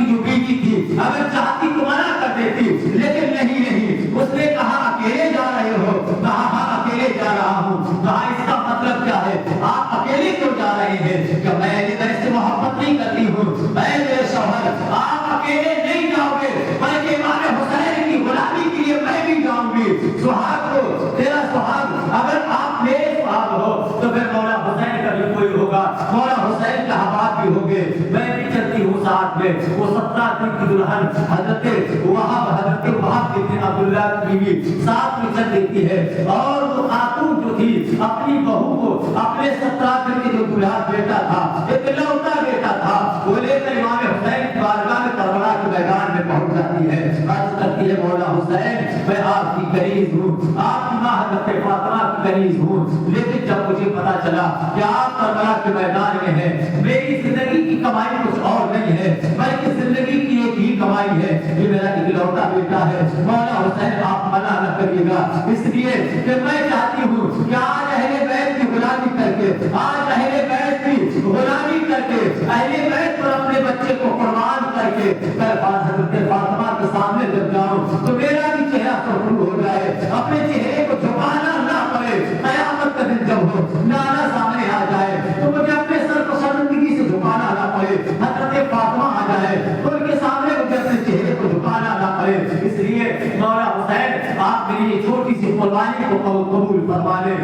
جو بیوی تھی اگر چاہتی تو منع کر دیتی، لیکن نہیں، اس نے کہا اکیلے جا رہے ہو؟ کہا ہاں اکیلے جا رہا ہوں۔ کہا اس کا مطلب کیا ہے؟ آپ اکیلے کیوں جا رہے ہیں؟ کہ میں اہل بیت سے محبت نہیں کرتی ہوں، اے میرے شوہر آپ اکیلے نہیں جاؤ گے، بلکہ امام حسین کی غلامی کے لیے میں بھی جاؤں گی۔ سہاگ کو تیرا سہاگ اگر آپ میرے سہاگ ہو تو پھر مولا حسین کا بھی کوئی ہوگا، مولا حسین کے احباب بھی ہوں گے، میں بھی چلتی ہوں ساتھ میں۔ وہ 17 دن کی دلہن حضرت وہاب بن عبداللہ کی بیوی ساتھ میں چل دیتی ہے، اور وہ خاتون جو تھی اپنی بہو کو اپنے 17 دن کے جو دلہا بیٹا تھا، اکلوتا بیٹا تھا، وہ لے کر امام حسین کی بارگاہ میں کربلا کے میدان میں پہنچ جاتی ہے، عرض کرتی ہے مولا حسین میں آپ کی قریب ہوں، آپ کی ماں حضرت فاطمہ کی قریب ہوں، لیکن جب مجھے پتا چلا کہ آپ کربلا کے میدان میں ہیں، میری زندگی کی کمائی کچھ اور نہیں ہے بلکہ زندگی کی ایک ہی کمائی ہے، یہ میرا اکلوتا بیٹا ہے، مولا حسین آپ منع نہ کریے گا، اس لیے کہ میں چاہتی ہوں کہ آج اہل بیت کی غلامی کر کے، آج اہل بیت کی غلامی کر کے، اہل بیت پر اپنے بچے کو قربان کر کے حضرت فاطمہ کے سامنے جب جاؤں تو میرا بھی چہرہ سرخرو ہو جائے، اپنے چہرے کو جھکانا نہ پڑے، قیامت کا دن جب ہو نانا سامنے آ جائے تو مجھے اپنے سر کو شرمندگی سے جھکانا نہ پڑے، حضرت فاطمہ آ جائے تو ان کے سامنے مجھے اپنے چہرے کو جھکانا نہ پڑے، اس لیے مولا حسین آپ میری یہ چھوٹی سی قربانی کو قبول فرما لیں۔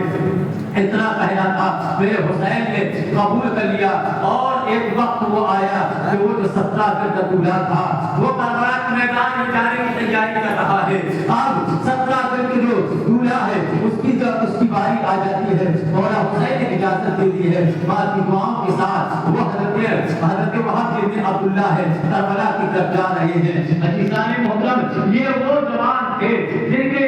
اتنا کہنا تھا، میرے حسین نے قبول کر لیا، اور ایک وقت وہ آیا کہ وہ جو 17 دن کا دولہا تھا وہ کربلا کے میدان میں جانے کی تیاری کر رہا ہے، اب 17 دن کے جو دولہا ہے اس کی باری آ جاتی ہے، مولا حسین نے اجازت دے دی ہے، بعد کی دعاؤں کے ساتھ وہ حضرت وہاب بن عبداللہ ہے کربلا کی طرف جا رہے ہیں۔ عزیزان محترم، یہ وہ جوان تھے جن کے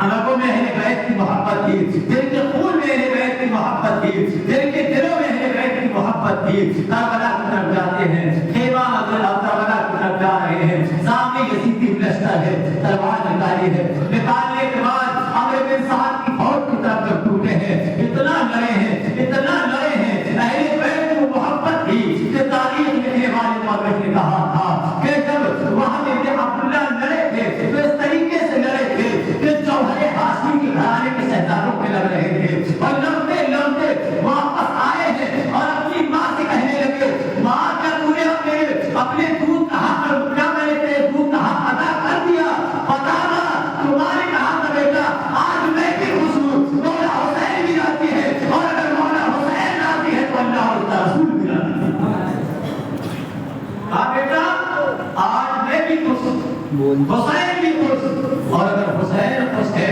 رگوں میں اہل بیت کی محبت تھی، جن کے خون میں اہل بیت کی محبت تھی، جن کے دلوں میں اہل بیت کی محبت تھی، کربلا کی طرف جاتے ہیں، خیمہ کربلا کی طرف جا رہے ہیں، سامنے یزیدی لشکر ہے، تلوار نکالی ہے، نکالنے کے بعد عمرو بن سعد کی فوج کی طرف جب ٹوٹے ہیں، اتنا لڑے ہیں، اہل بیت کو محبت تھی کہ تاریخ میں کہنے والے مورخ نے کہا تھا کہ جب وہاں ابن عبداللہ لڑے تھے تو اس طریقے سے لڑے تھے کہ جوہر ہاشمی کے گھرانے کے شہزادوں پہ لگ رہے تھے، اور لڑتے واپس آئے ہیں اور اپنی ماں سے کہنے لگے، ماں کیا تو نے اپنے دودھ کا حق، کیا میں نے تیرے دودھ کا حق ادا کر دیا؟ بتانا تمہارے کہا تھا بیٹا، آج میں بھی خوش ہوں، مولا حسین بھی راضی ہے، اور اگر مولا حسین راضی ہے تو اللہ اور اس کا رسول بھی راضی ہے۔ کہا بیٹا آج میں بھی خوش ہوں، حسین بھی خوش، اور اگر حسین خوش ہے